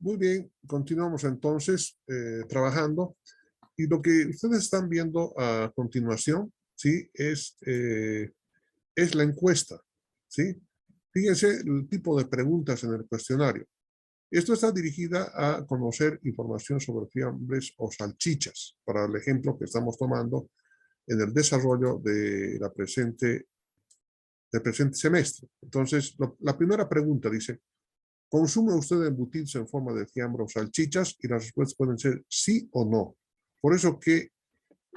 Muy bien, continuamos entonces trabajando. Y lo que ustedes están viendo a continuación, ¿sí? Es la encuesta, ¿sí? Fíjense el tipo de preguntas en el cuestionario. Esto está dirigida a conocer información sobre fiambres o salchichas, para el ejemplo que estamos tomando en el desarrollo de del presente semestre. Entonces, la primera pregunta dice, ¿consume usted embutidos en forma de fiambre o salchichas? Y las respuestas pueden ser sí o no. Por eso que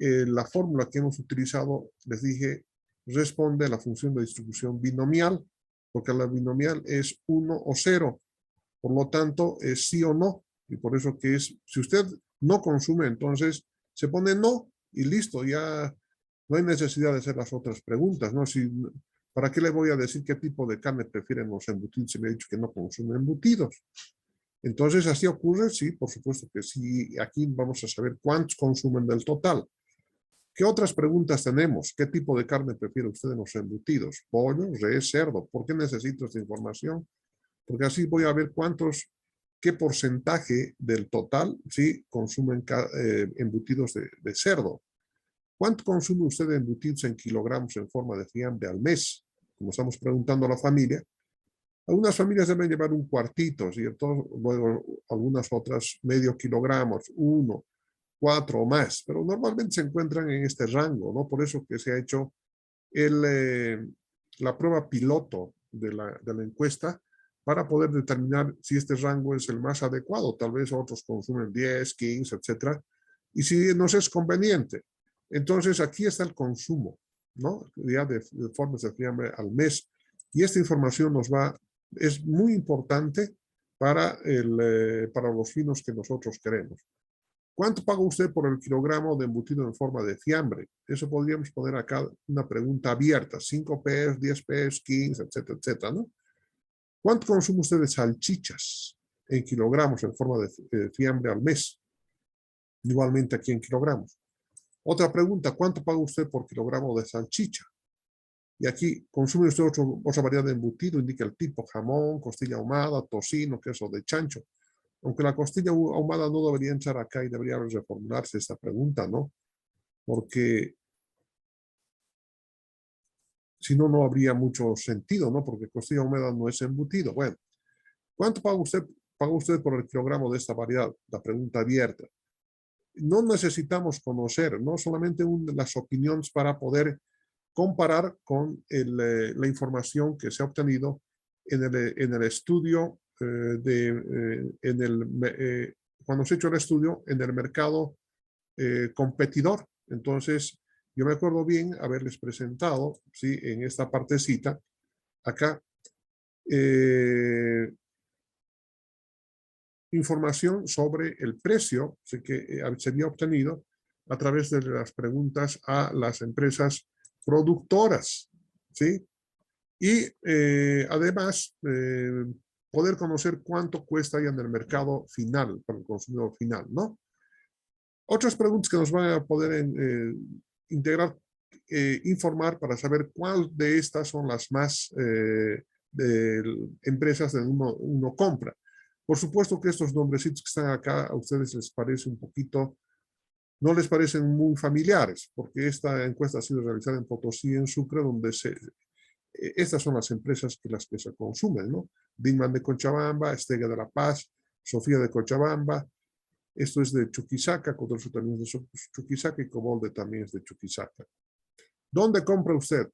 la fórmula que hemos utilizado, les dije, responde a la función de distribución binomial, porque la binomial es 1 o 0. Por lo tanto, es sí o no. Y por eso que es, si usted no consume, entonces se pone no y listo. Ya no hay necesidad de hacer las otras preguntas, ¿no? ¿Para qué le voy a decir qué tipo de carne prefieren los embutidos si me ha dicho que no consume embutidos? Entonces, así ocurre, sí, por supuesto que sí. Aquí vamos a saber cuántos consumen del total. ¿Qué otras preguntas tenemos? ¿Qué tipo de carne prefiere usted en los embutidos? Pollo, res, cerdo. ¿Por qué necesito esta información? Porque así voy a ver qué porcentaje del total, sí, consumen embutidos de cerdo. ¿Cuánto consume usted de embutidos en kilogramos en forma de fiambre al mes? Como estamos preguntando a la familia. Algunas familias deben llevar un cuartito, ¿cierto? Luego algunas otras medio kilogramos, 1, 4 o más, pero normalmente se encuentran en este rango, ¿no? Por eso que se ha hecho la prueba piloto de la encuesta para poder determinar si este rango es el más adecuado. Tal vez otros consumen 10, 15, etcétera, y si nos es conveniente. Entonces, aquí está el consumo, ¿no? Ya de formas de fiambre al mes. Y esta información es muy importante para los finos que nosotros queremos. ¿Cuánto paga usted por el kilogramo de embutido en forma de fiambre? Eso podríamos poner acá una pregunta abierta, 5 pesos, 10 pesos, 15, etcétera, etcétera, ¿no? ¿Cuánto consume usted de salchichas en kilogramos en forma de fiambre al mes? Igualmente aquí en kilogramos. Otra pregunta, ¿cuánto paga usted por kilogramo de salchicha? Y aquí consume usted otra variedad de embutido, indica el tipo, jamón, costilla ahumada, tocino, queso de chancho. Aunque la costilla ahumada no debería entrar acá y debería reformularse esta pregunta, ¿no? Porque si no, no habría mucho sentido, ¿no? Porque costilla ahumada no es embutido. Bueno, ¿cuánto paga usted por el kilogramo de esta variedad? La pregunta abierta. No necesitamos conocer, no solamente las opiniones para poder comparar con la información que se ha obtenido en el estudio, cuando se ha hecho el estudio en el mercado competidor. Entonces, yo me acuerdo bien haberles presentado, ¿sí? En esta partecita, acá, información sobre el precio que se había obtenido a través de las preguntas a las empresas productoras, ¿sí? Y además, poder conocer cuánto cuesta ya en el mercado final, para el consumidor final, ¿no? Otras preguntas que nos van a poder integrar, informar para saber cuál de estas son las más empresas de uno compra. Por supuesto que estos nombrecitos que están acá a ustedes les parece un poquito, no les parecen muy familiares, porque esta encuesta ha sido realizada en Potosí, en Sucre, donde estas son las empresas las que se consumen, ¿no? Dinman de Cochabamba, Estega de La Paz, Sofía de Cochabamba, esto es de Chuquisaca, Cotorso también es de Chuquisaca y Cobolde también es de Chuquisaca. ¿Dónde compra usted?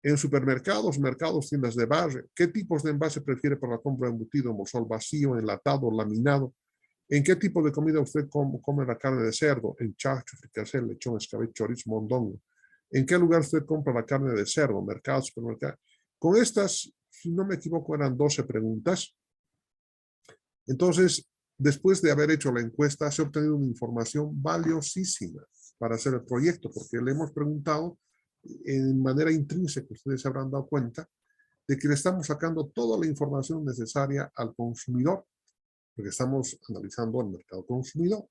En supermercados, mercados, tiendas de barrio. ¿Qué tipos de envase prefiere para la compra de embutido, embolsado vacío, enlatado, laminado? ¿En qué tipo de comida usted come la carne de cerdo? En chacho, fricasé, lechón, escabeche, chorizo, mondongo. ¿En qué lugar usted compra la carne de cerdo? Mercado, supermercado. Con estas, si no me equivoco, eran 12 preguntas. Entonces, después de haber hecho la encuesta, se ha obtenido una información valiosísima para hacer el proyecto, porque le hemos preguntado en manera intrínseca, ustedes se habrán dado cuenta, de que le estamos sacando toda la información necesaria al consumidor, porque estamos analizando el mercado consumidor.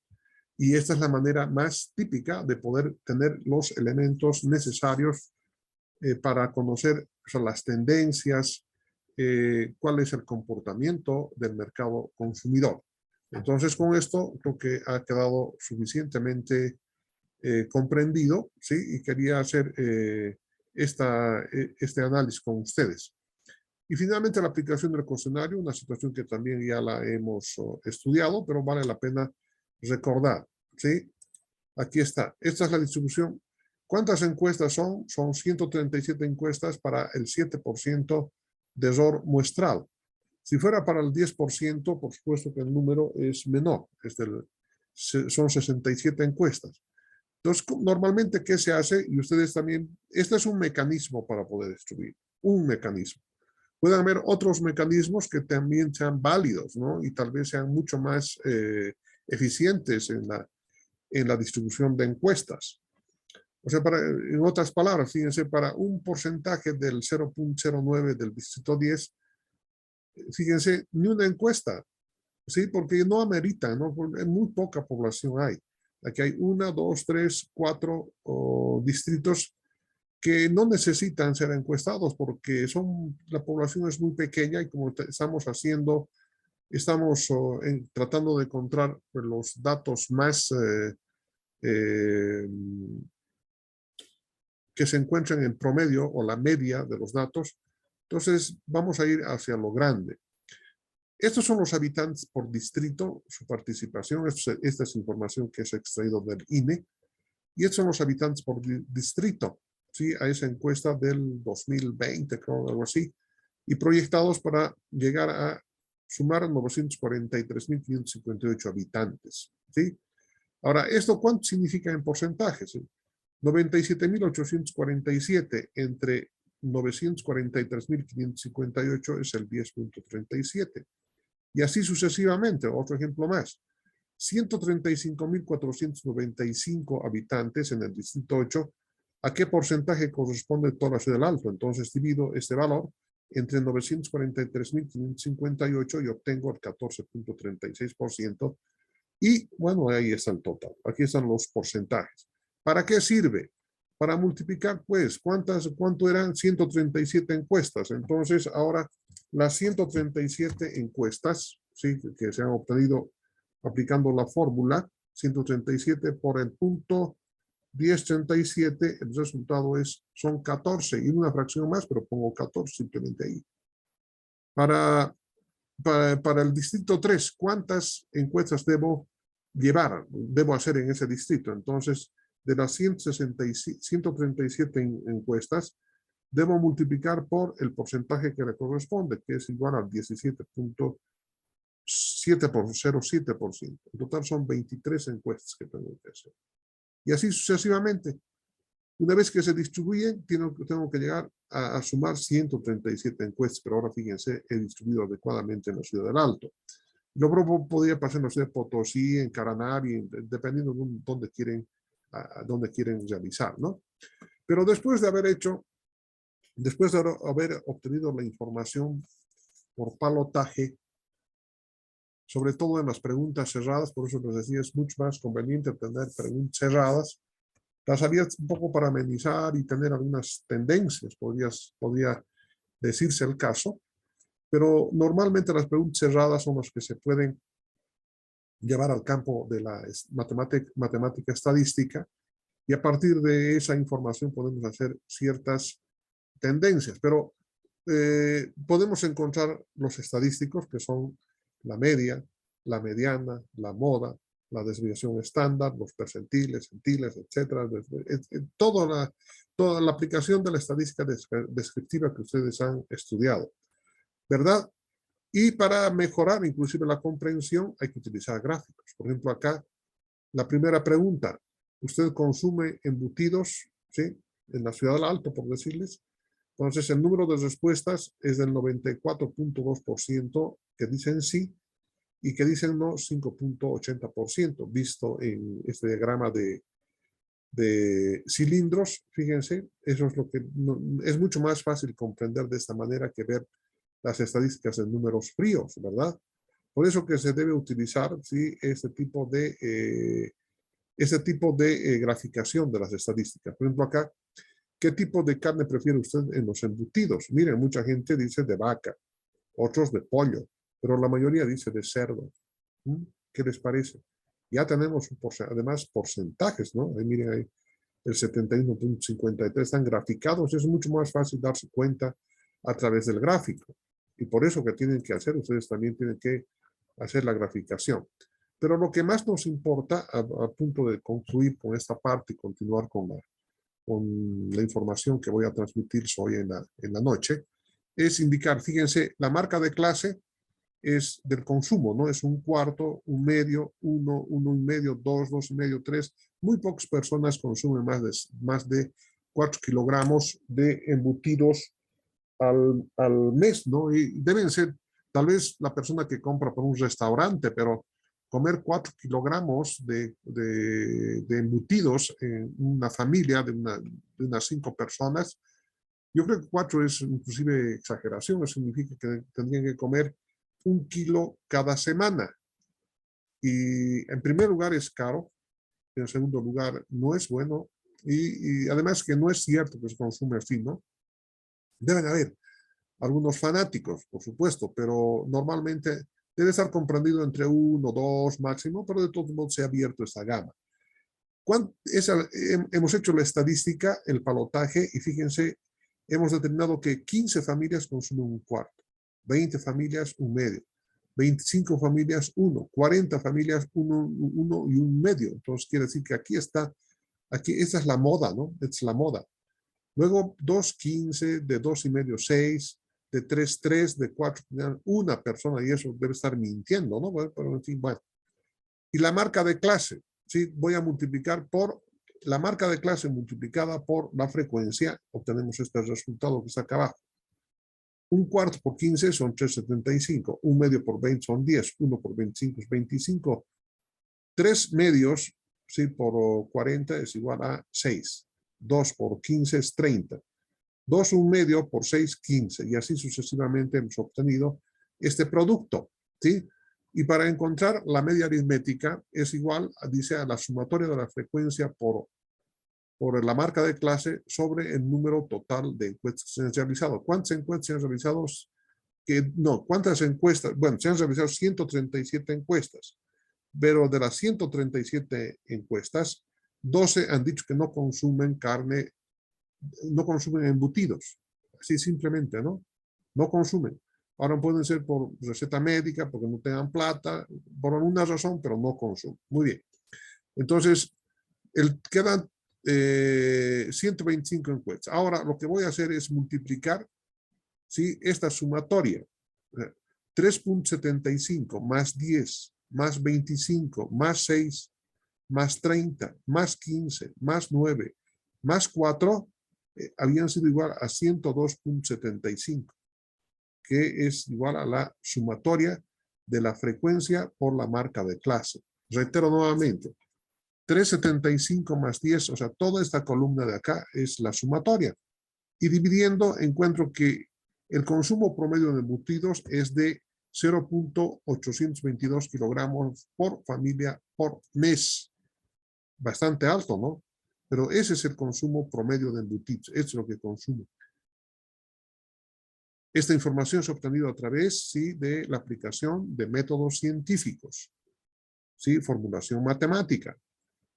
Y esta es la manera más típica de poder tener los elementos necesarios para conocer, o sea, las tendencias, cuál es el comportamiento del mercado consumidor. Entonces, con esto creo que ha quedado suficientemente comprendido, ¿sí? Y quería hacer este análisis con ustedes. Y finalmente la aplicación del cuestionario, una situación que también ya la hemos estudiado, pero vale la pena recordar, ¿sí? Aquí está. Esta es la distribución. ¿Cuántas encuestas son? Son 137 encuestas para el 7% de error muestral. Si fuera para el 10%, por supuesto que el número es menor. Son 67 encuestas. Entonces, normalmente, ¿qué se hace? Y ustedes también, este es un mecanismo para poder distribuir, un mecanismo. Pueden haber otros mecanismos que también sean válidos, ¿no? Y tal vez sean mucho más eficientes en la distribución de encuestas. O sea, en otras palabras, fíjense, para un porcentaje del 0.09 del distrito 10, fíjense, ni una encuesta, ¿sí? Porque no amerita, ¿no? Muy poca población hay. Aquí hay 1, 2, 3, 4 distritos que no necesitan ser encuestados porque la población es muy pequeña y como estamos tratando de encontrar los datos más que se encuentran en promedio o la media de los datos. Entonces vamos a ir hacia lo grande. Estos son los habitantes por distrito, su participación. Esta es información que es extraído del INE. Y estos son los habitantes por distrito, ¿sí? A esa encuesta del 2020, creo, algo así. Y proyectados para llegar a sumar 943.558 habitantes, ¿sí? Ahora, ¿esto cuánto significa en porcentajes? 97.847 entre 943.558 es el 10.37. Y así sucesivamente, otro ejemplo más. 135.495 habitantes en el distrito 8, ¿a qué porcentaje corresponde toda la ciudad del Alto? Entonces divido este valor entre 943.558 y obtengo el 14.36%. Y bueno, ahí está el total. Aquí están los porcentajes. ¿Para qué sirve? Para multiplicar, pues, ¿cuánto eran? 137 encuestas. Entonces, ahora las 137 encuestas, ¿sí? Que se han obtenido aplicando la fórmula 137 por el punto 1037, el resultado son 14 y una fracción más, pero pongo 14 simplemente ahí. Para el distrito 3, ¿cuántas encuestas debo hacer en ese distrito? Entonces, de las 137 encuestas, debo multiplicar por el porcentaje que le corresponde, que es igual al 17.07%. En total son 23 encuestas que tengo que hacer. Y así sucesivamente. Una vez que se distribuyen, tengo que llegar a sumar 137 encuestas, pero ahora fíjense, he distribuido adecuadamente en la ciudad del Alto. Lo propio podría pasar en la ciudad de Potosí, en Caranavi, dependiendo de dónde quieren realizar, ¿no? Pero después de haber obtenido la información por palotaje, sobre todo en las preguntas cerradas, por eso les decía, es mucho más conveniente tener preguntas cerradas, las abiertas un poco para amenizar y tener algunas tendencias, podría decirse el caso, pero normalmente las preguntas cerradas son las que se pueden llevar al campo de la matemática estadística y a partir de esa información podemos hacer ciertas tendencias, pero podemos encontrar los estadísticos que son la media, la mediana, la moda, la desviación estándar, los percentiles, centiles, etcétera, toda la aplicación de la estadística descriptiva que ustedes han estudiado, ¿verdad? Y para mejorar inclusive la comprensión hay que utilizar gráficos. Por ejemplo, acá, la primera pregunta, ¿usted consume embutidos, sí, en la ciudad del Alto, por decirles? Entonces, el número de respuestas es del 94.2% que dicen sí y que dicen no 5.80%, visto en este diagrama de cilindros. Fíjense, eso es lo que es mucho más fácil comprender de esta manera que ver las estadísticas en números fríos, ¿verdad? Por eso que se debe utilizar, ¿sí?, este tipo de graficación de las estadísticas. Por ejemplo, acá, ¿qué tipo de carne prefiere usted en los embutidos? Miren, mucha gente dice de vaca. otros de pollo, pero la mayoría dice de cerdo. ¿Qué les parece? Ya tenemos, además, porcentajes, ¿no? Ahí miren ahí, el 71.53 están graficados. Es mucho más fácil darse cuenta a través del gráfico. Y por eso que tienen que hacer, ustedes también tienen que hacer la graficación. Pero lo que más nos importa, a punto de concluir con esta parte y continuar con la información que voy a transmitir hoy en la noche, es indicar, fíjense, la marca de clase es del consumo, ¿no? Es un cuarto, un medio, uno y medio, dos y medio, tres. Muy pocas personas consumen más de 4 kilogramos de embutidos al mes, ¿no? Y deben ser, tal vez la persona que compra por un restaurante, pero comer 4 kilogramos de embutidos en una familia de unas 5 personas, yo creo que 4 es inclusive exageración, eso significa que tendrían que comer 1 kilo cada semana. Y en primer lugar es caro, en segundo lugar no es bueno, y además que no es cierto que se consume así, ¿no? Deben haber algunos fanáticos, por supuesto, pero normalmente debe estar comprendido entre 1, 2 máximo, pero de todos modos se ha abierto esta gama. Hemos hecho la estadística, el palotaje, y fíjense, hemos determinado que 15 familias consumen un cuarto, 20 familias un medio, 25 familias uno, 40 familias uno y un medio. Entonces quiere decir que esta es la moda, ¿no? Es la moda. Luego 2,15, de 2,5, 6, de 3, de 4, una persona, y eso debe estar mintiendo, ¿no? Bueno, pero en fin, bueno. Y la marca de clase, ¿sí? Voy a multiplicar por la marca de clase multiplicada por la frecuencia, obtenemos este resultado que está acá abajo. Un cuarto por 15 son 3,75, un medio por 20 son 10, uno por 25 es 25, 3 medios, ¿sí? Por 40 es igual a 6, 2 por 15 es 30, 2 un medio por 6, 15, y así sucesivamente hemos obtenido este producto, ¿sí? Y para encontrar la media aritmética es igual, dice, a la sumatoria de la frecuencia por la marca de clase sobre el número total de encuestas que se han realizado. ¿Cuántas encuestas se han realizado? ¿Cuántas encuestas? Bueno, se han realizado 137 encuestas, pero de las 137 encuestas, 12 han dicho que no consumen carne, no consumen embutidos. Así simplemente, ¿no? No consumen. Ahora pueden ser por receta médica, porque no tengan plata, por alguna razón, pero no consumen. Muy bien. Entonces, quedan 125 encuestas. Ahora, lo que voy a hacer es multiplicar, ¿sí? Esta sumatoria. 3,75 más 10, más 25, más 6, más 30, más 15, más 9, más 4, habían sido igual a 102,75, que es igual a la sumatoria de la frecuencia por la marca de clase. Reitero nuevamente, 3,75 más 10, o sea, toda esta columna de acá es la sumatoria. Y dividiendo, encuentro que el consumo promedio de embutidos es de 0,822 kilogramos por familia por mes. Bastante alto, ¿no? Pero ese es el consumo promedio de embutidos. Eso es lo que consumo. Esta información se ha obtenido a través, sí, de la aplicación de métodos científicos, sí, formulación matemática.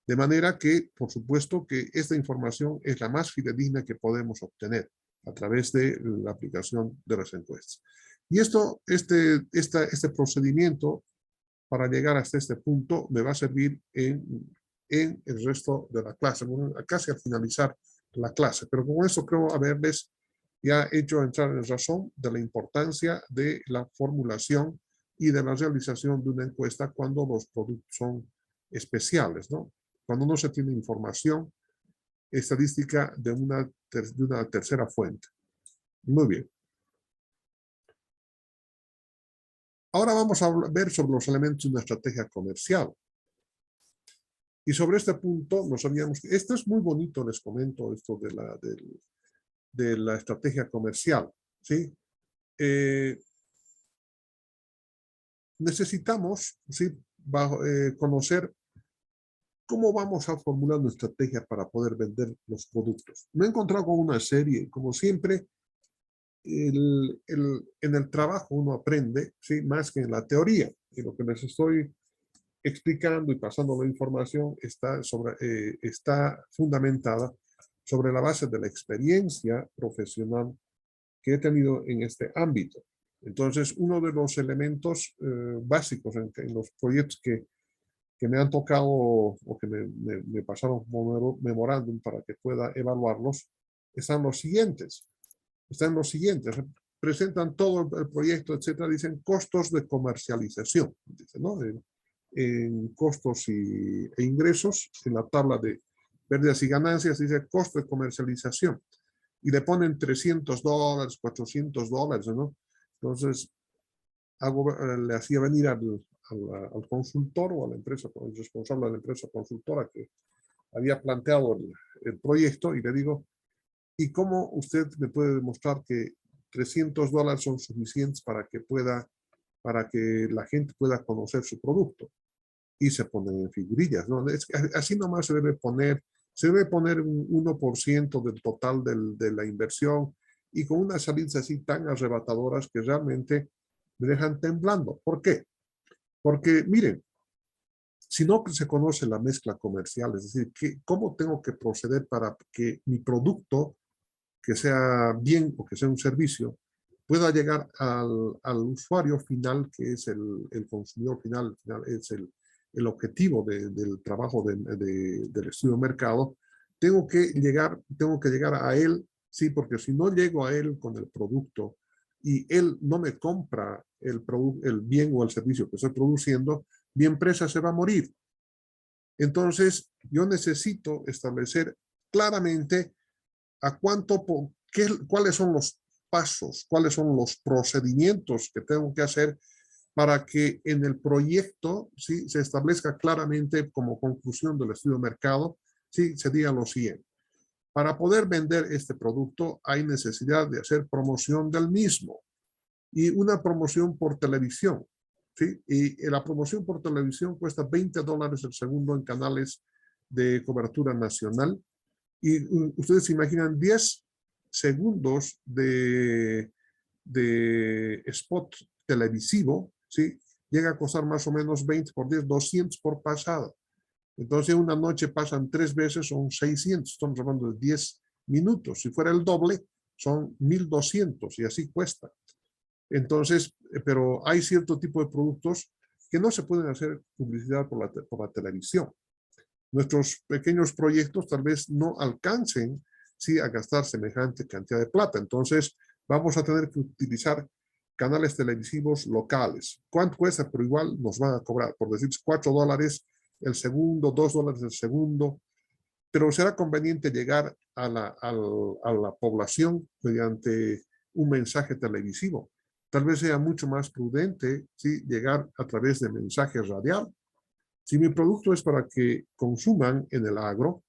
De manera que, por supuesto, que esta información es la más fidedigna que podemos obtener a través de la aplicación de las encuestas. Y este procedimiento, para llegar hasta este punto, me va a servir en el resto de la clase, bueno, casi al finalizar la clase. Pero con eso creo haberles ya hecho entrar en razón de la importancia de la formulación y de la realización de una encuesta cuando los productos son especiales, ¿no? Cuando no se tiene información estadística de una tercera fuente. Muy bien. Ahora vamos a ver sobre los elementos de una estrategia comercial. Y sobre este punto nos habíamos... Esto es muy bonito, les comento, esto de la estrategia comercial, ¿sí? Necesitamos, ¿sí? Conocer cómo vamos a formular una estrategia para poder vender los productos. Me he encontrado con una serie, como siempre, en el trabajo uno aprende, ¿sí? Más que en la teoría. Y lo que les estoy explicando y pasando la información está fundamentada sobre la base de la experiencia profesional que he tenido en este ámbito. Entonces, uno de los elementos básicos en los proyectos que me han tocado o que me pasaron como memorándum para que pueda evaluarlos, están los siguientes. Presentan todo el proyecto, etcétera, dicen costos de comercialización, dice, ¿no? En costos e ingresos, en la tabla de pérdidas y ganancias, dice costo de comercialización. Y le ponen $300, $400, ¿no? Entonces, le hacía venir al consultor o a la empresa, el responsable de la empresa consultora que había planteado el proyecto y le digo, ¿y cómo usted me puede demostrar que $300 son suficientes para que la gente pueda conocer su producto? Y se ponen figurillas, ¿no? Así nomás se debe poner un 1% del total de la inversión y con unas salidas así tan arrebatadoras que realmente me dejan temblando. ¿Por qué? Porque, miren, si no se conoce la mezcla comercial, es decir, ¿cómo tengo que proceder para que mi producto, que sea bien o que sea un servicio, pueda llegar al usuario final, que es el consumidor final es el objetivo del trabajo del estudio de mercado? Tengo que llegar a él, sí, porque si no llego a él con el producto y él no me compra el bien o el servicio que estoy produciendo, mi empresa se va a morir. Entonces, yo necesito establecer claramente cuáles son los pasos, cuáles son los procedimientos que tengo que hacer para que en el proyecto, ¿sí?, se establezca claramente como conclusión del estudio de mercado, ¿sí?, se diga lo siguiente. Para poder vender este producto hay necesidad de hacer promoción del mismo y una promoción por televisión, ¿sí? Y la promoción por televisión cuesta $20 el segundo en canales de cobertura nacional. Y ustedes se imaginan 10 segundos de spot televisivo, ¿sí?, llega a costar más o menos 20 por 10, 200 por pasada. Entonces, una noche pasan 3 veces, son 600. Estamos hablando de 10 minutos. Si fuera el doble, son 1200 y así cuesta. Entonces, pero hay cierto tipo de productos que no se pueden hacer publicidad por la televisión. Nuestros pequeños proyectos tal vez no alcancen, sí, a gastar semejante cantidad de plata. Entonces, vamos a tener que utilizar canales televisivos locales. ¿Cuánto cuesta? Pero igual nos van a cobrar, por decir, $4 el segundo, $2 el segundo. Pero será conveniente llegar a la población mediante un mensaje televisivo. Tal vez sea mucho más prudente, ¿sí?, llegar a través de mensaje radial. Si mi producto es para que consuman en el agro,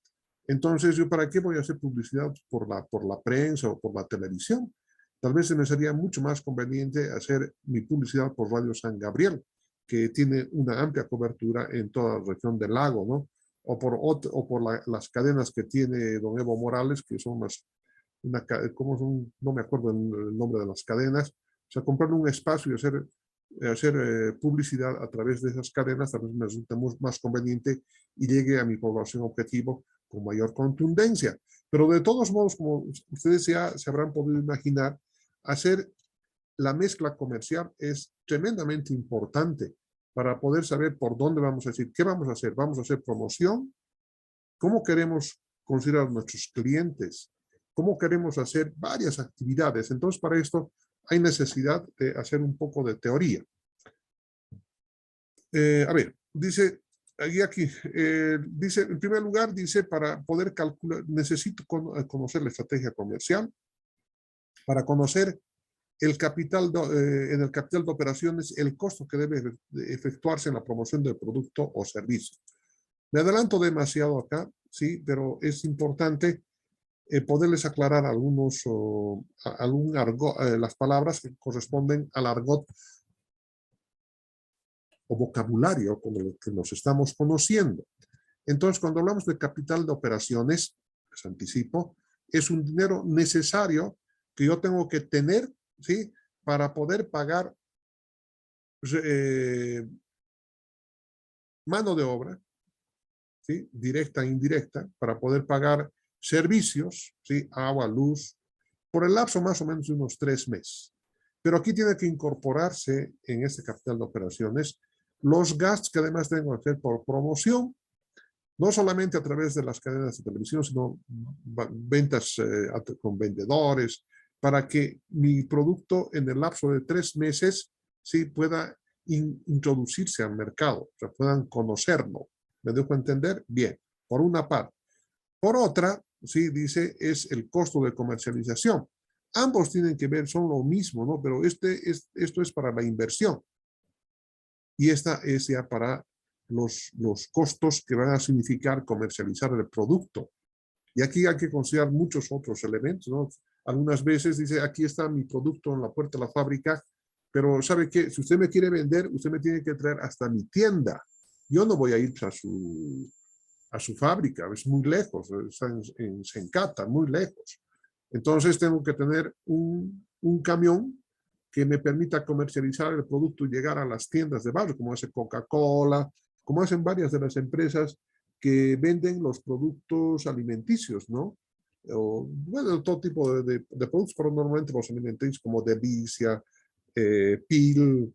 entonces yo para qué voy a hacer publicidad por la prensa o por la televisión. Tal vez me sería mucho más conveniente hacer mi publicidad por Radio San Gabriel, que tiene una amplia cobertura en toda la región del lago, ¿no? O por las cadenas que tiene don Evo Morales, que son ¿cómo son? No me acuerdo el nombre de las cadenas. O sea, comprar un espacio y hacer publicidad a través de esas cadenas tal vez me resulta más conveniente y llegue a mi población objetivo con mayor contundencia. Pero de todos modos, como ustedes ya se habrán podido imaginar, hacer la mezcla comercial es tremendamente importante para poder saber por dónde vamos a decir, qué vamos a hacer. Vamos a hacer promoción, cómo queremos considerar nuestros clientes, cómo queremos hacer varias actividades. Entonces, para esto hay necesidad de hacer un poco de teoría. A ver, dice, aquí, dice, en primer lugar, dice, para poder calcular, necesito conocer la estrategia comercial, para conocer el capital en el capital de operaciones, el costo que debe efectuarse en la promoción del producto o servicio. Me adelanto demasiado acá, sí, pero es importante poderles aclarar las palabras que corresponden al argot o vocabulario con el que nos estamos conociendo. Entonces, cuando hablamos de capital de operaciones, les anticipo, es un dinero necesario que yo tengo que tener, ¿sí? Para poder pagar mano de obra, ¿sí? Directa e indirecta, para poder pagar servicios, ¿sí? Agua, luz, por el lapso más o menos de unos 3 meses. Pero aquí tiene que incorporarse en este capital de operaciones los gastos que además tengo que hacer por promoción, no solamente a través de las cadenas de televisión, sino ventas con vendedores, para que mi producto en el lapso de 3 meses sí pueda introducirse al mercado, o sea, puedan conocerlo. ¿Me dejo entender? Bien, por una parte. Por otra, sí, dice, es el costo de comercialización. Ambos tienen que ver, son lo mismo, ¿no? Pero esto es para la inversión y esta es ya para los costos que van a significar comercializar el producto. Y aquí hay que considerar muchos otros elementos, ¿no? Algunas veces dice, aquí está mi producto en la puerta de la fábrica, pero ¿sabe qué? Si usted me quiere vender, usted me tiene que traer hasta mi tienda. Yo no voy a ir a su fábrica, es muy lejos, está en Sencata, muy lejos. Entonces tengo que tener un camión que me permita comercializar el producto y llegar a las tiendas de barrio, como hace Coca-Cola, como hacen varias de las empresas que venden los productos alimenticios, ¿no? O, bueno, todo tipo de productos, pero normalmente los alimenticios como Delicia, Pil,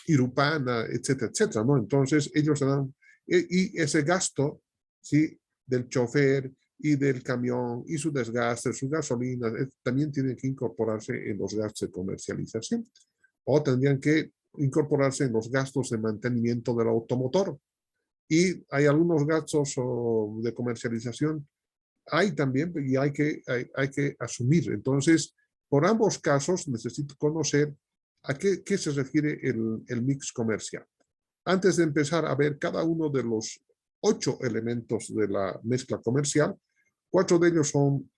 Irupana, etcétera, etcétera, ¿no? Entonces ellos dan, y ese gasto, ¿sí? Del chofer y del camión y su desgaste, su gasolina, también tienen que incorporarse en los gastos de comercialización o tendrían que incorporarse en los gastos de mantenimiento del automotor. Y hay algunos gastos de comercialización, hay también, y hay que asumir. Entonces, por ambos casos, necesito conocer a qué se refiere el mix comercial. Antes de empezar a ver cada uno de los 8 elementos de la mezcla comercial, 4 de ellos son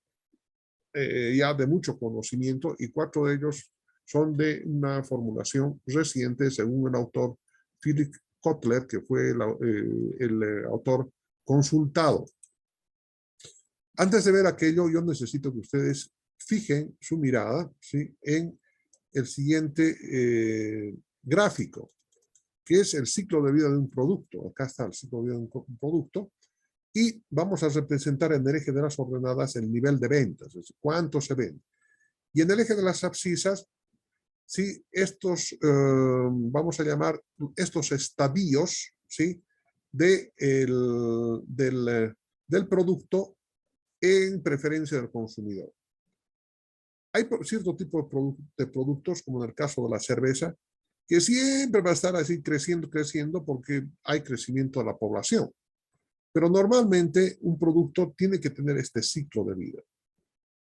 ya de mucho conocimiento y 4 de ellos son de una formulación reciente según el autor Philip Kotler, que fue el autor consultado. Antes de ver aquello, yo necesito que ustedes fijen su mirada, ¿sí? En el siguiente gráfico, que es el ciclo de vida de un producto. Acá está el ciclo de vida de un producto. Y vamos a representar en el eje de las ordenadas el nivel de ventas, es decir, cuánto se vende. Y en el eje de las abscisas, ¿sí? Estos, vamos a llamar estos estadios, ¿sí? Del producto en preferencia del consumidor. Hay cierto tipo de productos, como en el caso de la cerveza, que siempre va a estar así creciendo porque hay crecimiento de la población. Pero normalmente un producto tiene que tener este ciclo de vida,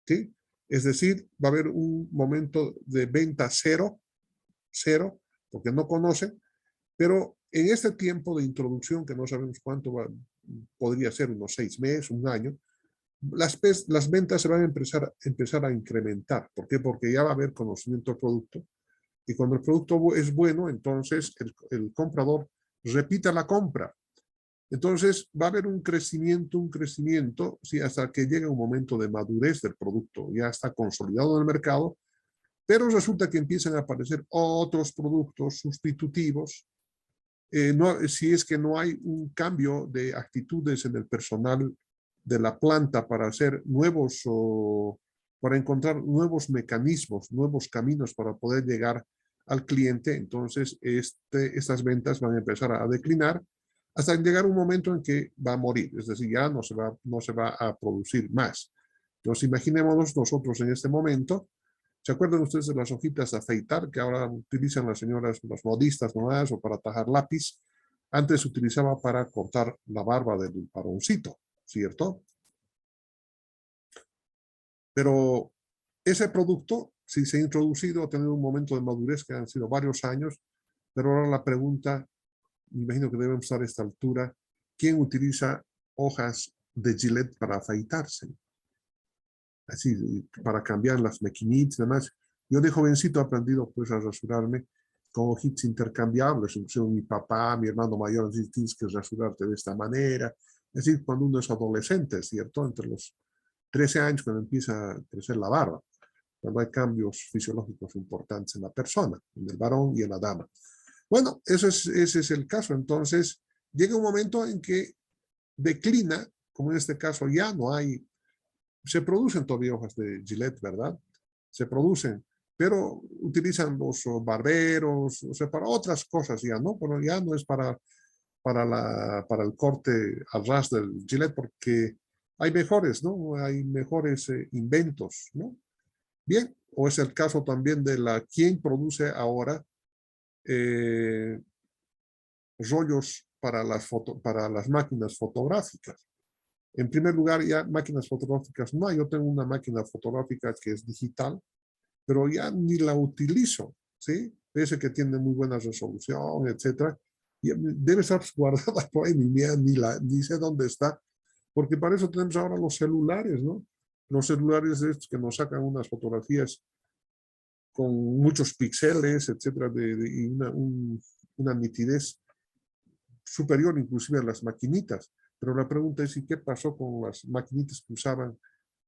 ¿sí? Es decir, va a haber un momento de venta cero, porque no conocen, pero en este tiempo de introducción, que no sabemos cuánto podría ser, unos 6 meses, un año, las ventas se van a empezar a incrementar. ¿Por qué? Porque ya va a haber conocimiento del producto. Y cuando el producto es bueno, entonces el comprador repita la compra. Entonces va a haber un crecimiento, ¿sí? Hasta que llegue un momento de madurez del producto. Ya está consolidado en el mercado, pero resulta que empiezan a aparecer otros productos sustitutivos. Si es que no hay un cambio de actitudes en el personal de la planta para hacer para encontrar nuevos mecanismos, nuevos caminos para poder llegar al cliente, entonces estas ventas van a empezar a declinar hasta llegar un momento en que va a morir, es decir, ya no se va a producir más. Entonces imaginémonos nosotros en este momento. ¿Se acuerdan ustedes de las hojitas de afeitar que ahora utilizan las señoras, las modistas nomás, o para tajar lápiz? Antes se utilizaba para cortar la barba del varoncito, ¿cierto? Pero ese producto, si se ha introducido, ha tenido un momento de madurez que han sido varios años, pero ahora la pregunta, me imagino que debemos estar a esta altura, ¿quién utiliza hojas de Gillette para afeitarse? Así, para cambiar las maquinitas y demás. Yo de jovencito he aprendido pues a rasurarme con hojitas intercambiables. Incluso mi papá, mi hermano mayor, dice, tienes que rasurarte de esta manera. Es decir, cuando uno es adolescente, ¿cierto? Entre los 13 años cuando empieza a crecer la barba, cuando hay cambios fisiológicos importantes en la persona, en el varón y en la dama. Bueno, ese es el caso. Entonces, llega un momento en que declina, como en este caso ya no hay, se producen todavía hojas de Gillette, ¿verdad? Se producen, pero utilizan los barberos, o sea, para otras cosas ya, ¿no? Pero ya no es para el corte al ras del Gillette, porque hay mejores, ¿no? Hay mejores inventos, ¿no? Bien, o es el caso también de quien produce ahora eh, rollos para las máquinas fotográficas. En primer lugar, ya máquinas fotográficas no hay. Yo tengo una máquina fotográfica que es digital, pero ya ni la utilizo, ¿sí? Pese que tiene muy buena resolución, etcétera. Y debe estar guardada por ahí, ni sé dónde está, porque para eso tenemos ahora los celulares, ¿no? Los celulares estos que nos sacan unas fotografías con muchos píxeles, etcétera, y una nitidez superior inclusive a las maquinitas. Pero la pregunta es, ¿y qué pasó con las maquinitas que usaban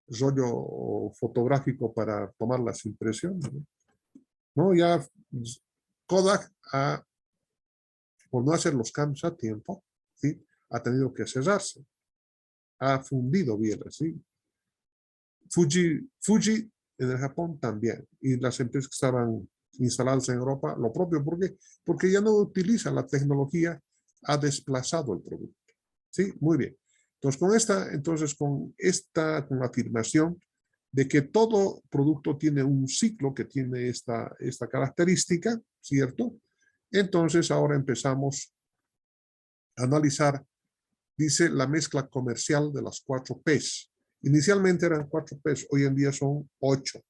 rollo fotográfico para tomar las impresiones? ¿No? Ya Kodak, por no hacer los cambios a tiempo, ¿sí? Ha tenido que cerrarse. Ha fundido bienes, ¿sí? Fuji en el Japón también. Y las empresas que estaban instaladas en Europa, lo propio. ¿Por qué? Porque ya no utilizan la tecnología, ha desplazado el producto. ¿Sí? Muy bien. Entonces, con la afirmación de que todo producto tiene un ciclo que tiene esta característica, ¿cierto? Entonces, ahora empezamos a analizar, dice, la mezcla comercial de las 4 P's. Inicialmente eran 4 P's, hoy en día son 8.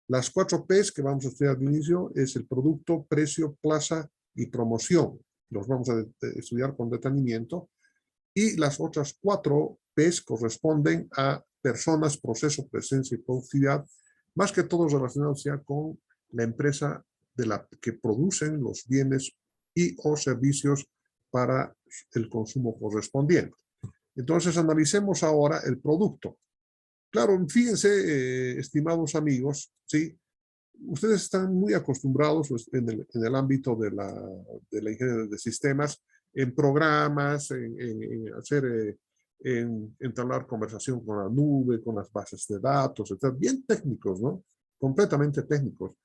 Las 4 P's que vamos a estudiar de inicio es el producto, precio, plaza y promoción. Los vamos a estudiar con detenimiento. Y las otras 4 P's corresponden a personas, proceso, presencia y productividad, más que todo relacionados ya con la empresa que producen los bienes y o servicios para el consumo correspondiente. Entonces, analicemos ahora el producto. Claro, fíjense, estimados amigos, ¿sí? Ustedes están muy acostumbrados en el ámbito de la ingeniería de sistemas, en programas, en hacer, en entablar conversación con la nube, con las bases de datos, etc. Bien técnicos, ¿no? Completamente técnicos.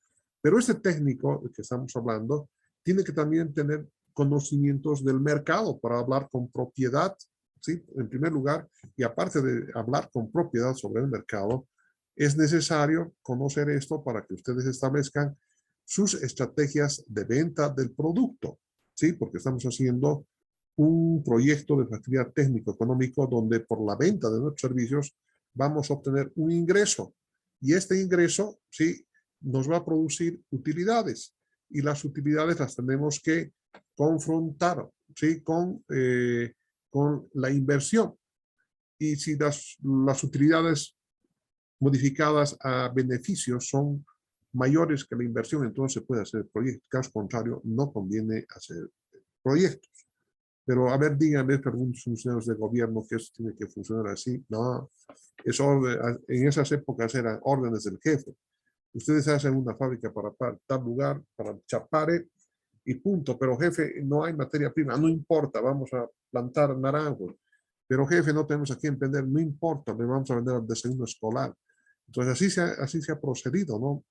Pero este técnico del que estamos hablando tiene que también tener conocimientos del mercado para hablar con propiedad, ¿sí? En primer lugar, y aparte de hablar con propiedad sobre el mercado, es necesario conocer esto para que ustedes establezcan sus estrategias de venta del producto, ¿sí? Porque estamos haciendo un proyecto de facilidad técnico-económico donde por la venta de nuestros servicios vamos a obtener un ingreso. Y este ingreso, ¿sí? Nos va a producir utilidades. Y las utilidades las tenemos que confrontar, ¿sí? Con la inversión. Y si las utilidades modificadas a beneficios son mayores que la inversión, entonces se puede hacer proyectos. Caso contrario, no conviene hacer proyectos. Pero a ver, díganme, preguntan funcionarios de gobierno que eso tiene que funcionar así. No, en esas épocas eran órdenes del jefe. Ustedes hacen una fábrica para tal lugar, para Chapare, y punto. Pero jefe, no hay materia prima, no importa, vamos a plantar naranjos. Pero jefe, no tenemos a quién vender, no importa, le vamos a vender al desayuno escolar. Entonces así se ha procedido, ¿no?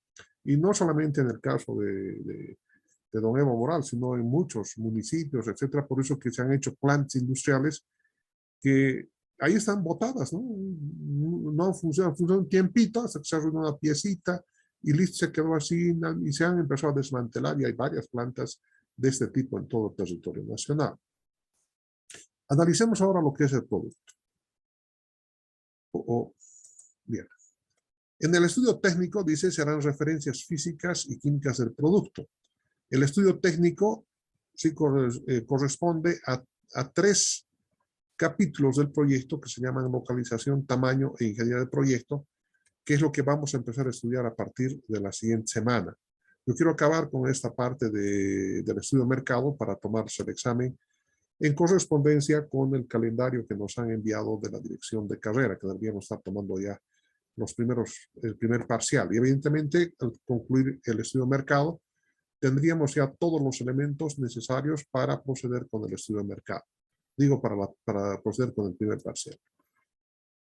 Y no solamente en el caso de don Evo Morales, sino en muchos municipios, etcétera. Por eso que se han hecho plantas industriales que ahí están botadas, ¿no? No funcionan un tiempito hasta que se arruina una piecita y listo, se quedó así y se han empezado a desmantelar y hay varias plantas de este tipo en todo el territorio nacional. Analicemos ahora lo que es el producto. Bien. En el estudio técnico, dice, serán referencias físicas y químicas del producto. El estudio técnico sí corresponde a 3 capítulos del proyecto que se llaman localización, tamaño e ingeniería del proyecto, que es lo que vamos a empezar a estudiar a partir de la siguiente semana. Yo quiero acabar con esta parte del estudio de mercado para tomarse el examen en correspondencia con el calendario que nos han enviado de la dirección de carrera, que deberíamos estar tomando ya el primer parcial. Y evidentemente, al concluir el estudio de mercado, tendríamos ya todos los elementos necesarios para proceder con el estudio de mercado. Digo, para proceder con el primer parcial.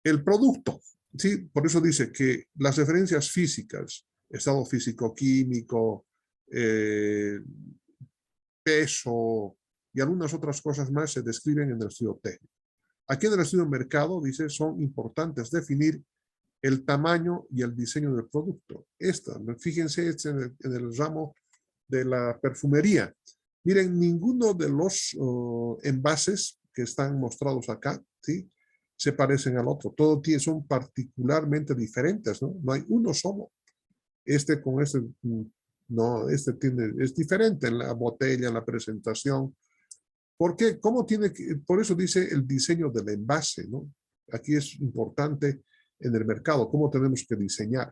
El producto, ¿sí? Por eso dice que las referencias físicas, estado físico-químico, peso y algunas otras cosas más se describen en el estudio técnico. Aquí en el estudio de mercado, dice, son importantes definir el tamaño y el diseño del producto. Fíjense, en el ramo de la perfumería. Miren, ninguno de los envases que están mostrados acá, ¿sí?, se parecen al otro. Todos son particularmente diferentes, ¿no? No hay uno solo. Con este, no, es diferente en la botella, en la presentación. ¿Por qué? Por eso dice el diseño del envase, ¿no? Aquí es importante en el mercado, cómo tenemos que diseñar.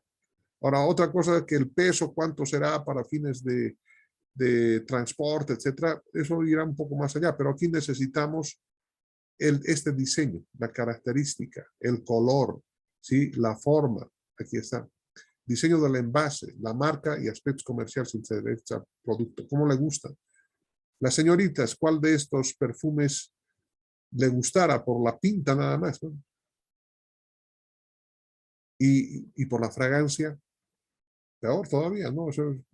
Ahora, otra cosa que el peso, cuánto será para fines de transporte, etcétera, eso irá un poco más allá, pero aquí necesitamos este diseño, la característica, el color, ¿sí?, la forma, aquí está. Diseño del envase, la marca y aspectos comerciales de este producto, ¿cómo le gusta? Las señoritas, ¿cuál de estos perfumes le gustara por la pinta nada más, ¿no? Y por la fragancia, peor todavía, ¿no?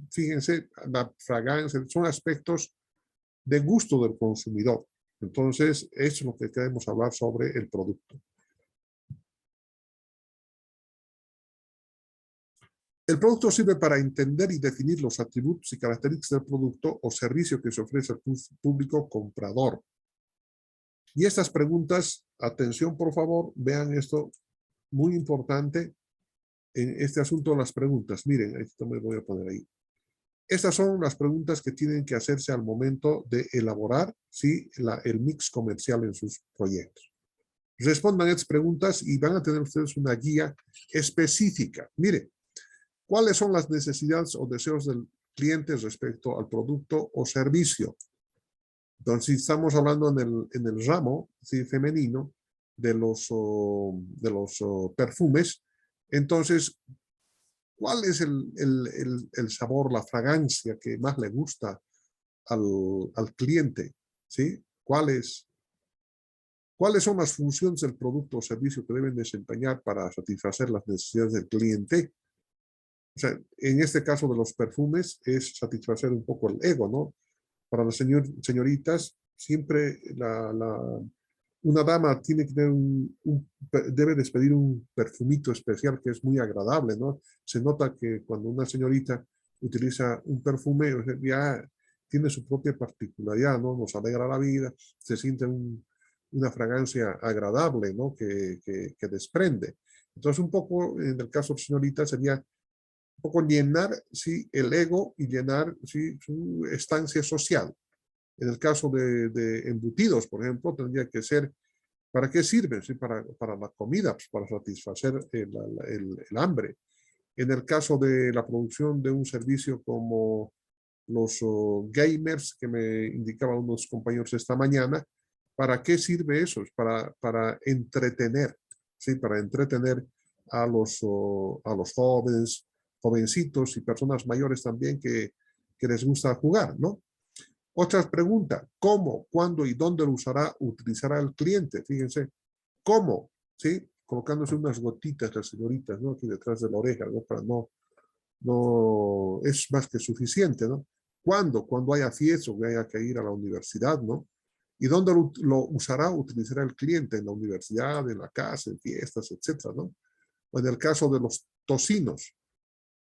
Fíjense, la fragancia, son aspectos de gusto del consumidor. Entonces, eso es lo que queremos hablar sobre el producto. El producto sirve para entender y definir los atributos y características del producto o servicio que se ofrece al público comprador. Y estas preguntas, atención por favor, vean esto, muy importante en este asunto de las preguntas. Miren, esto me voy a poner ahí. Estas son las preguntas que tienen que hacerse al momento de elaborar, ¿sí?, el mix comercial en sus proyectos. Respondan estas preguntas y van a tener ustedes una guía específica. Mire, ¿cuáles son las necesidades o deseos del cliente respecto al producto o servicio? Entonces, si estamos hablando en el ramo, ¿sí?, femenino de los perfumes, entonces, ¿cuál es el sabor, la fragancia que más le gusta al cliente? ¿Sí? ¿Cuáles son las funciones del producto o servicio que deben desempeñar para satisfacer las necesidades del cliente? O sea, en este caso de los perfumes es satisfacer un poco el ego, ¿no? Para las señoritas, siempre una dama tiene que tener debe despedir un perfumito especial que es muy agradable, ¿no? Se nota que cuando una señorita utiliza un perfume, ya tiene su propia particularidad, ¿no? Nos alegra la vida, se siente una fragancia agradable, ¿no? Que desprende. Entonces, un poco, en el caso de señorita, sería un poco llenar, sí, el ego y llenar, sí, su estancia social. En el caso de embutidos, por ejemplo, tendría que ser, ¿para qué sirven? Sí, para la comida, pues para satisfacer el hambre. En el caso de la producción de un servicio como los gamers, que me indicaban unos compañeros esta mañana, ¿para qué sirve eso? Es para entretener, ¿sí? Para entretener a los jóvenes, jovencitos y personas mayores también que les gusta jugar, ¿no? Otra pregunta, ¿cómo, cuándo y dónde lo utilizará el cliente? Fíjense, ¿cómo? ¿Sí? Colocándose unas gotitas las señoritas, ¿no? Aquí detrás de la oreja, ¿no? Para no, es más que suficiente, ¿no? ¿Cuándo? Cuando haya fiesta o que haya que ir a la universidad, ¿no? ¿Y dónde utilizará el cliente? En la universidad, en la casa, en fiestas, etcétera, ¿no? O en el caso de los tocinos,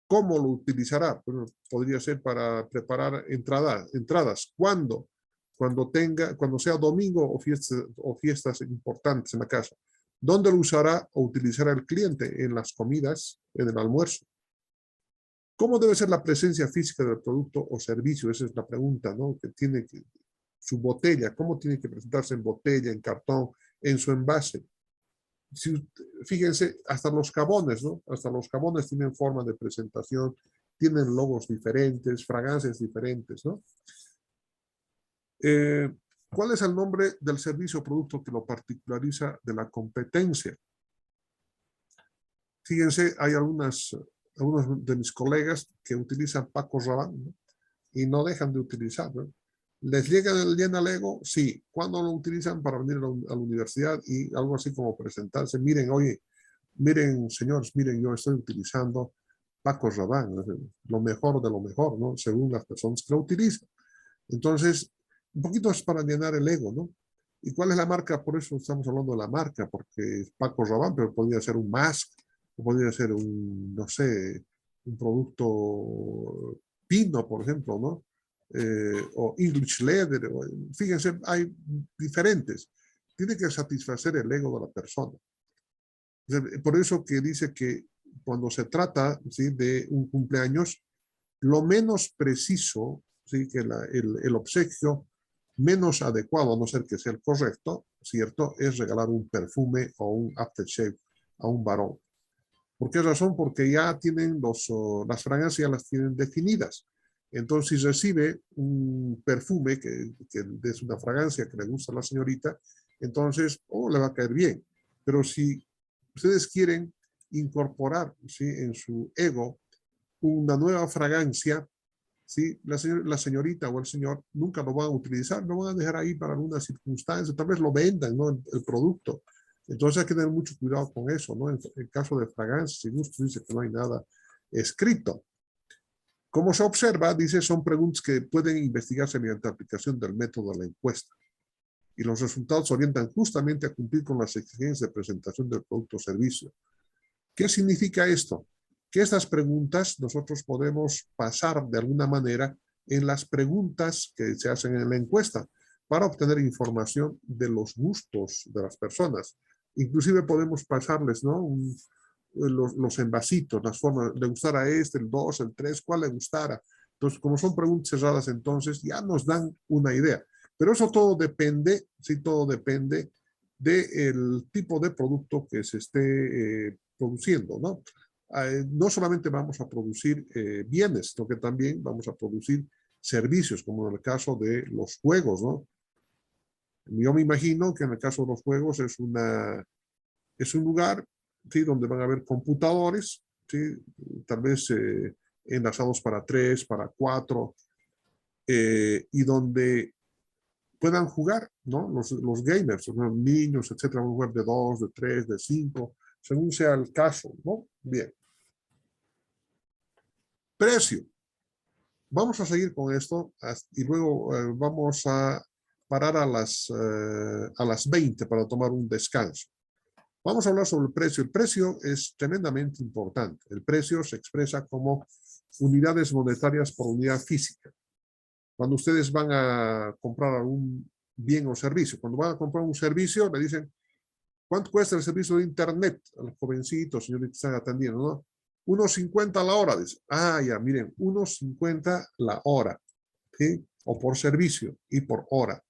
¿cómo lo utilizará? Bueno, podría ser para preparar entradas. ¿Cuándo? Cuando sea domingo o fiestas importantes en la casa. ¿Dónde lo usará o utilizará el cliente? En las comidas, en el almuerzo. ¿Cómo debe ser la presencia física del producto o servicio? Esa es la pregunta, ¿no? Su botella, ¿cómo tiene que presentarse en botella, en cartón, en su envase? Fíjense, hasta los jabones, ¿no? Hasta los jabones tienen forma de presentación, tienen logos diferentes, fragancias diferentes, ¿no? ¿Cuál es el nombre del servicio o producto que lo particulariza de la competencia? Fíjense, hay algunos de mis colegas que utilizan Paco Rabanne, ¿no? Y no dejan de utilizarlo. ¿Les llena el ego? Sí. ¿Cuándo lo utilizan? Para venir a la universidad y algo así como presentarse. Miren, oye, miren, señores, miren, yo estoy utilizando Paco Rabanne, lo mejor de lo mejor, ¿no? Según las personas que lo utilizan. Entonces, un poquito es para llenar el ego, ¿no? ¿Y cuál es la marca? Por eso estamos hablando de la marca, porque es Paco Rabanne, pero podría ser un mask, o podría ser un, no sé, un producto Pino, por ejemplo, ¿no? O English Leather, fíjense, hay diferentes. Tiene que satisfacer el ego de la persona. Por eso que dice que cuando se trata, ¿sí?, de un cumpleaños, lo menos preciso, ¿sí?, que el obsequio menos adecuado, a no ser que sea el correcto, ¿cierto?, es regalar un perfume o un aftershave a un varón. ¿Por qué razón? Porque ya tienen las fragancias, ya las tienen definidas. Entonces, si recibe un perfume que es una fragancia que le gusta a la señorita, entonces, le va a caer bien. Pero si ustedes quieren incorporar, ¿sí?, en su ego una nueva fragancia, ¿sí?, la señorita o el señor nunca lo van a utilizar, lo van a dejar ahí para alguna circunstancia, tal vez lo vendan, ¿no?, el producto. Entonces hay que tener mucho cuidado con eso, ¿no? En caso de fragancias y gustos dice que no hay nada escrito. Como se observa, dice, son preguntas que pueden investigarse mediante aplicación del método de la encuesta. Y los resultados se orientan justamente a cumplir con las exigencias de presentación del producto o servicio. ¿Qué significa esto? Que estas preguntas nosotros podemos pasar de alguna manera en las preguntas que se hacen en la encuesta para obtener información de los gustos de las personas. Inclusive podemos pasarles, ¿no?, los envasitos, las formas, le gustara este, el 2, el 3, cuál le gustara. Entonces, como son preguntas cerradas, entonces ya nos dan una idea. Pero eso todo depende, sí, todo depende del tipo de producto que se esté produciendo, ¿no? No solamente vamos a producir bienes, sino que también vamos a producir servicios, como en el caso de los juegos, ¿no? Yo me imagino que en el caso de los juegos es un lugar, ¿sí?, donde van a haber computadores, ¿sí?, tal vez enlazados para 3, para 4, y donde puedan jugar, ¿no?, los gamers, los niños, etcétera, van a jugar de 2, de 3, de 5, según sea el caso, ¿no? Bien. Precio. Vamos a seguir con esto y luego vamos a parar a las 20 para tomar un descanso. Vamos a hablar sobre el precio. El precio es tremendamente importante. El precio se expresa como unidades monetarias por unidad física. Cuando ustedes van a comprar algún bien o servicio, cuando van a comprar un servicio, le dicen, ¿cuánto cuesta el servicio de internet? A los jovencitos, señoritas, están atendiendo, ¿no? 1.50 la hora, dice. Ya, miren, 1.50 la hora, ¿sí? O por servicio y por hora.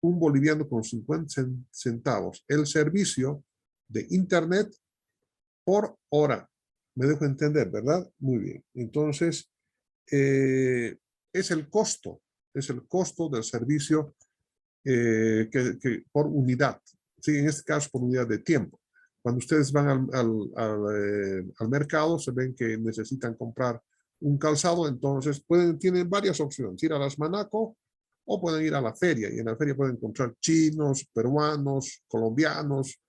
Un boliviano con 50 centavos. El servicio de internet por hora. Me dejo entender, ¿verdad? Muy bien. Entonces, es el costo del servicio que por unidad, ¿sí? En este caso por unidad de tiempo. Cuando ustedes van al mercado, se ven que necesitan comprar un calzado, entonces tienen varias opciones, ir a las Manaco o pueden ir a la feria, y en la feria pueden encontrar chinos, peruanos, colombianos,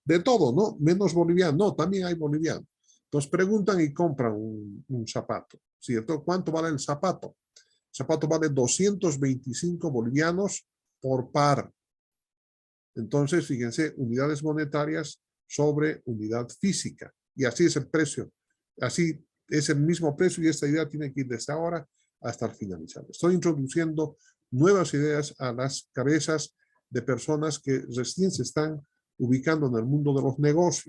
de todo, ¿no? Menos bolivianos, no, también hay bolivianos. Entonces preguntan y compran un zapato, ¿cierto? ¿Cuánto vale el zapato? El zapato vale 225 bolivianos por par. Entonces, fíjense, unidades monetarias sobre unidad física. Y así es el precio. Así es el mismo precio y esta idea tiene que ir desde ahora hasta el finalizar. Estoy introduciendo nuevas ideas a las cabezas de personas que recién se están ubicando en el mundo de los negocios.